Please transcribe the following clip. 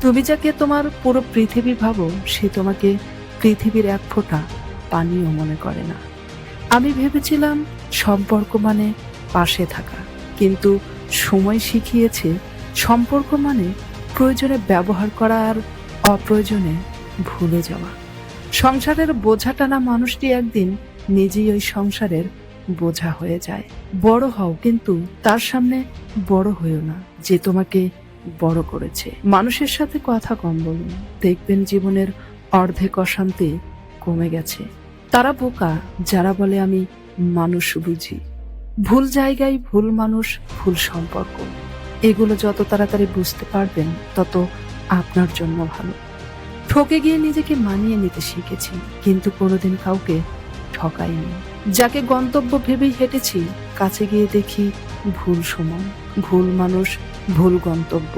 তুমি যাকে তোমার পুরো পৃথিবী ভাবো, সে তোমাকে পৃথিবীর এক ফোঁটা পানিও মনে করে না। আমি ভেবেছিলাম সম্পর্ক মানে পাশে থাকা, কিন্তু সময় শিখিয়েছে সম্পর্ক মানে প্রয়োজনে ব্যবহার করা আর অপ্রয়োজনে ভুলে যাওয়া। সংসারের বোঝা টানা মানুষটি একদিন নিজেই ওই সংসারের বোঝা হয়ে যায়। বড় হও, কিন্তু তার সামনে বড় হইও না যে তোমাকে বড় করেছে। মানুষের সাথে কথা কম বলুন, দেখবেন জীবনের অর্ধেক অশান্তি কমে গেছে। তারা বোকা যারা বলে আমি মানুষ বুঝি। ভুল জায়গায় ভুল মানুষ, ভুল সম্পর্ক, এগুলো যত তাড়াতাড়ি বুঝতে পারবেন তত আপনার জন্য ভালো। ঠকে গিয়ে নিজেকে মানিয়ে নিতে শিখেছি, কিন্তু কোনোদিন কাউকে ঠকাইনি। যাকে গন্তব্য ভেবেই হেঁটেছি, কাছে গিয়ে দেখি ভুল সময়, ভুল মানুষ, ভুল গন্তব্য।